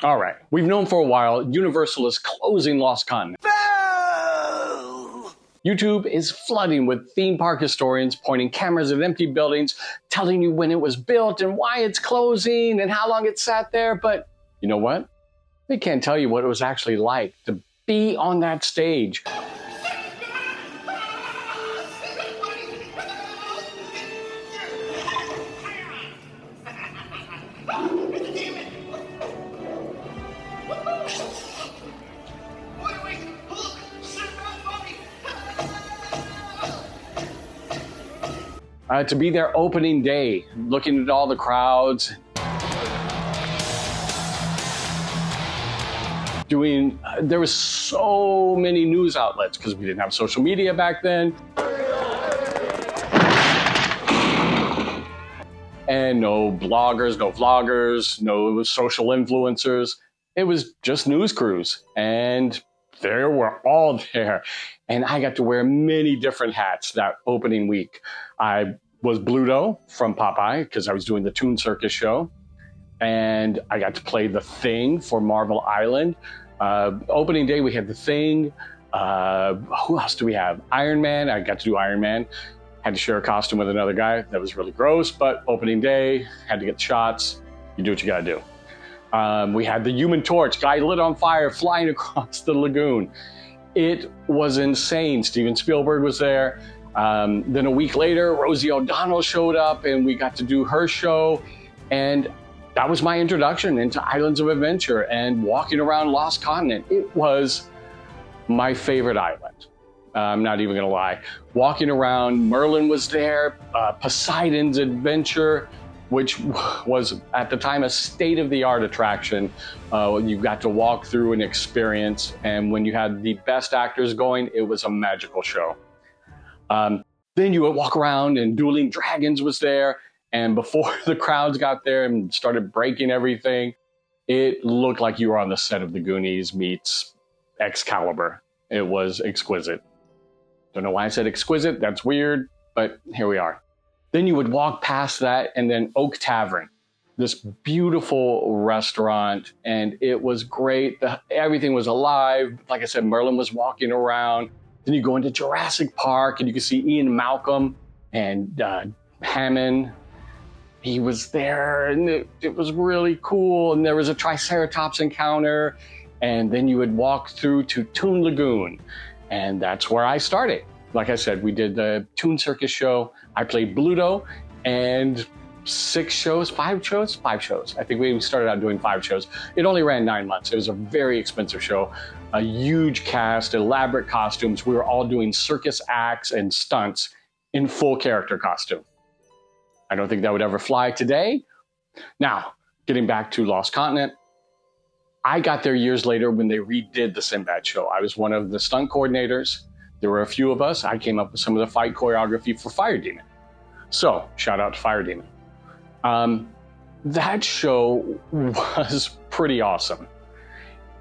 All right, we've known for a while Universal is closing Lost Continent. YouTube is flooding with theme park historians pointing cameras at empty buildings, telling you when it was built and why it's closing and how long it sat there. But you know what? They can't tell you what it was actually like to be on that stage. To be there opening day, looking at all the crowds, there was so many news outlets because we didn't have social media back then. And no bloggers, no vloggers, no social influencers. It was just news crews. And there were all there. And I got to wear many different hats that opening week. I was Bluto from Popeye because I was doing the Toon Circus show. And I got to play the Thing for Marvel Island. Opening day, we had the Thing. Who else do we have? Iron Man. I got to do Iron Man. Had to share a costume with another guy. That was really gross, but opening day, had to get shots. You do what you gotta do. We had the Human Torch, guy lit on fire, flying across the lagoon. It was insane. Steven Spielberg was there. Then a week later, Rosie O'Donnell showed up and we got to do her show. And that was my introduction into Islands of Adventure and walking around Lost Continent. It was my favorite island. I'm not even gonna lie. Walking around, Merlin was there, Poseidon's Adventure, which was at the time a state-of-the-art attraction. You got to walk through and experience, and when you had the best actors going, it was a magical show. Then you would walk around and Dueling Dragons was there, and before the crowds got there and started breaking everything, it looked like you were on the set of The Goonies meets Excalibur. It was exquisite. Don't know why I said exquisite, that's weird, but here we are. Then you would walk past that and then Oak Tavern, this beautiful restaurant, and it was great. Everything was alive. Like I said, Merlin was walking around. Then you go into Jurassic Park and you can see Ian Malcolm and Hammond. He was there and it was really cool. And there was a Triceratops encounter. And then you would walk through to Toon Lagoon. And that's where I started. Like I said, we did the Toon Circus show. I played Bluto and 5 shows. I think we started out doing 5 shows. It only ran 9 months. It was a very expensive show, a huge cast, elaborate costumes. We were all doing circus acts and stunts in full character costume. I don't think that would ever fly today. Now, getting back to Lost Continent, I got there years later when they redid the Sindbad show. I was one of the stunt coordinators. There were a few of us. I came up with some of the fight choreography for Fire Demon. So, shout out to Fire Demon. That show was pretty awesome.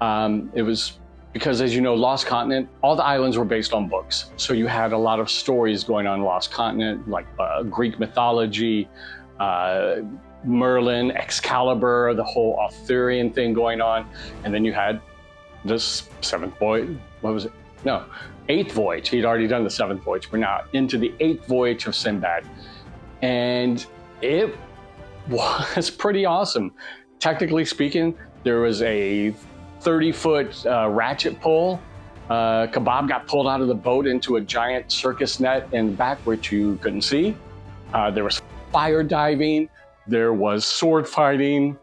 It was because, as you know, Lost Continent, all the islands were based on books. So you had a lot of stories going on in Lost Continent, like Greek mythology, Merlin, Excalibur, the whole Arthurian thing going on. And then you had this Eighth Voyage. He'd already done the 7th voyage. We're now into the 8th Voyage of Sindbad. And it was pretty awesome. Technically speaking, there was a 30-foot ratchet pull. Kebab got pulled out of the boat into a giant circus net in the back, which you couldn't see. There was fire diving. There was sword fighting.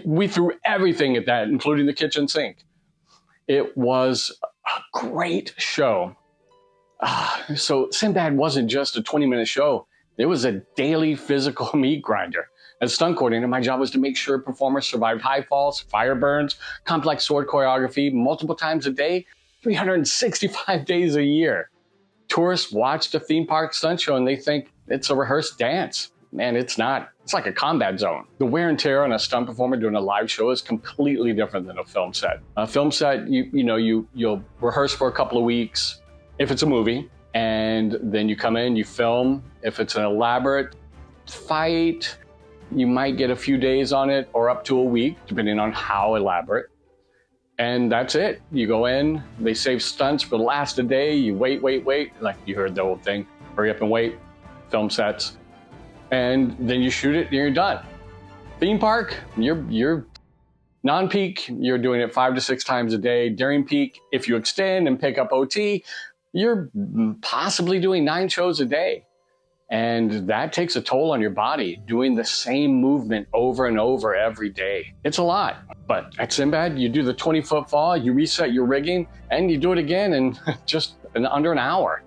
We threw everything at that, including the kitchen sink. It was a great show. So Sindbad wasn't just a 20-minute show. It was a daily physical meat grinder. As stunt coordinator, my job was to make sure performers survived high falls, fire burns, complex sword choreography multiple times a day, 365 days a year. Tourists watch the theme park stunt show and they think it's a rehearsed dance. Man, it's not. It's like a combat zone. The wear and tear on a stunt performer doing a live show is completely different than a film set. A film set, you'll rehearse for a couple of weeks if it's a movie, and then you come in, you film. If it's an elaborate fight, You might get a few days on it or up to a week, depending on how elaborate. And that's it. You go in, they save stunts for the last of the day, you wait. Like you heard the old thing, hurry up and wait, film sets. And then you shoot it and you're done. Theme park, you're non-peak, you're doing it 5 to 6 times a day. During peak, if you extend and pick up OT, you're possibly doing 9 shows a day. And that takes a toll on your body, doing the same movement over and over every day. It's a lot. But at Sindbad, you do the 20-foot fall, you reset your rigging, and you do it again in just under an hour.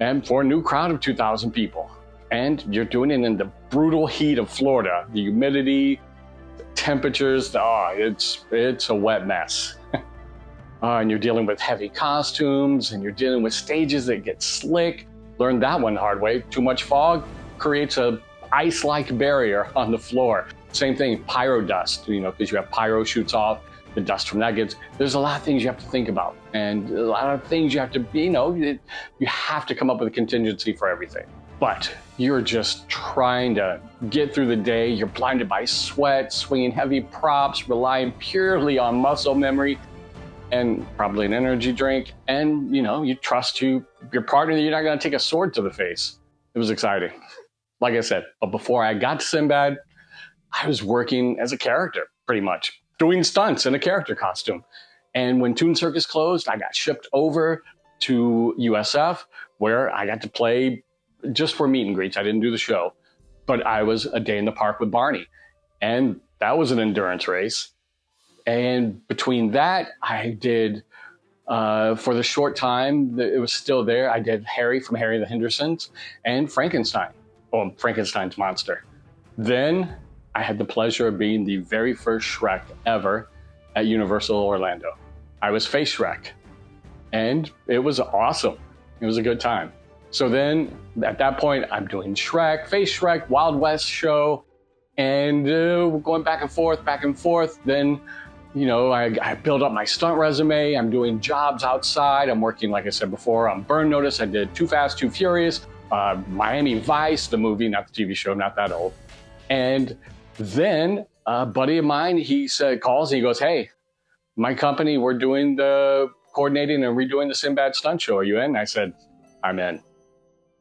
And for a new crowd of 2,000 people. And you're doing it in the brutal heat of Florida. The humidity, the temperatures, it's a wet mess. And you're dealing with heavy costumes, and you're dealing with stages that get slick. Learned that one the hard way. Too much fog creates a ice-like barrier on the floor. Same thing, pyro dust, because you have pyro shoots off, the dust from that there's a lot of things you have to think about. And a lot of things you have to, you have to come up with a contingency for everything. But you're just trying to get through the day. You're blinded by sweat, swinging heavy props, relying purely on muscle memory, and probably an energy drink. And, you trust your partner that you're not going to take a sword to the face. It was exciting. Like I said, but before I got to Sindbad, I was working as a character, pretty much, doing stunts in a character costume. And when Toon Circus closed, I got shipped over to USF, where I got to play just for meet and greets. I didn't do the show, but I was a day in the park with Barney. And that was an endurance race. And between that, I did, for the short time that it was still there, I did Harry from Harry and the Hendersons and Frankenstein, Frankenstein's monster. Then I had the pleasure of being the very first Shrek ever at Universal Orlando. I was Face Shrek, and it was awesome. It was a good time. So then at that point, I'm doing Shrek, Face Shrek, Wild West show, and we're going back and forth. Then, I build up my stunt resume. I'm doing jobs outside. I'm working, like I said before, on Burn Notice. I did Too Fast, Too Furious, Miami Vice, the movie, not the TV show, not that old. And then a buddy of mine, he calls and he goes, "Hey, my company, we're doing the coordinating and redoing the Sindbad stunt show. Are you in?" I said, "I'm in."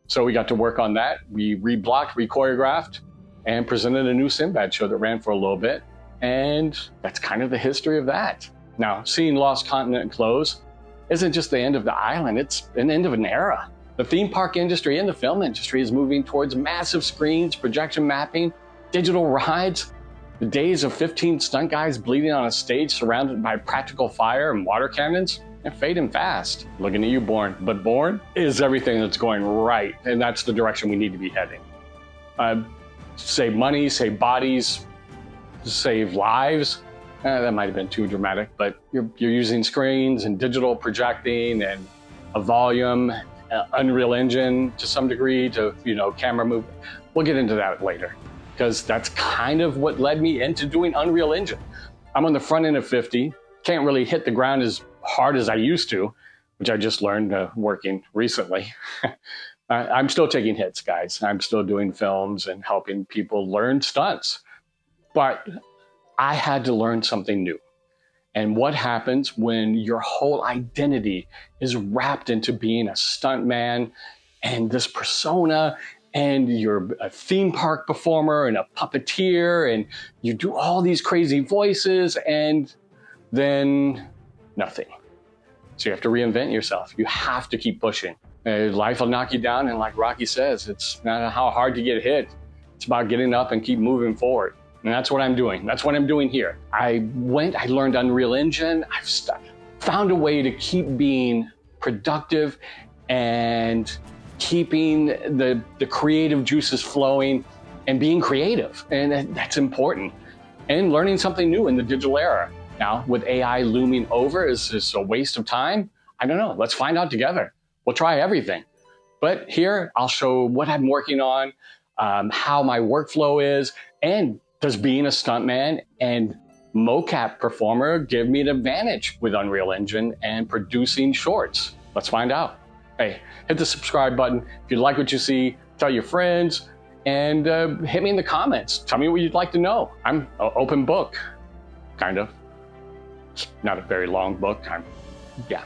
So we got to work on that. We reblocked, re-choreographed, and presented a new Sindbad show that ran for a little bit. And that's kind of the history of that. Now, seeing Lost Continent close isn't just the end of the island, it's an end of an era. The theme park industry and the film industry is moving towards massive screens, projection mapping, digital rides. The days of 15 stunt guys bleeding on a stage surrounded by practical fire and water cannons, they're fading fast. Looking at you, Bourne. But Bourne is everything that's going right, and that's the direction we need to be heading. Save money, save bodies, save lives. That might have been too dramatic, but you're using screens and digital projecting and a volume, Unreal Engine to some degree to, camera movement. We'll get into that later, because that's kind of what led me into doing Unreal Engine. I'm on the front end of 50, can't really hit the ground as hard as I used to, which I just learned working recently. I'm still taking hits, guys. I'm still doing films and helping people learn stunts. But I had to learn something new. And what happens when your whole identity is wrapped into being a stuntman and this persona, and you're a theme park performer and a puppeteer, and you do all these crazy voices, and then nothing. So you have to reinvent yourself. You have to keep pushing. Life will knock you down, and like Rocky says, it's not how hard you get hit. It's about getting up and keep moving forward. And that's what I'm doing. That's what I'm doing here. I learned Unreal Engine. I've found a way to keep being productive and keeping the creative juices flowing and being creative. And that's important. And learning something new in the digital era. Now, with AI looming over, is this a waste of time? I don't know. Let's find out together. We'll try everything. But here, I'll show what I'm working on, how my workflow is, and does being a stuntman and mocap performer give me an advantage with Unreal Engine and producing shorts? Let's find out. Hey, hit the subscribe button. If you like what you see, tell your friends, And hit me in the comments. Tell me what you'd like to know. I'm an open book, kind of. It's not a very long book. Yeah.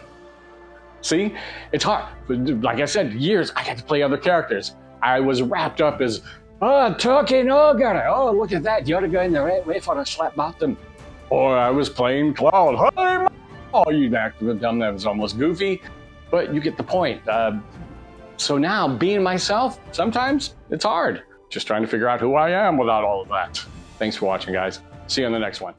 See, it's hard. Like I said, years, I got to play other characters. I was wrapped up as, talking ogre. Oh, look at that. You're going the right way for a slap bottom. Or I was playing Cloud. Hey, oh, you'd act with them. That was almost goofy. But you get the point. So now, being myself, sometimes it's hard. Just trying to figure out who I am without all of that. Thanks for watching, guys. See you on the next one.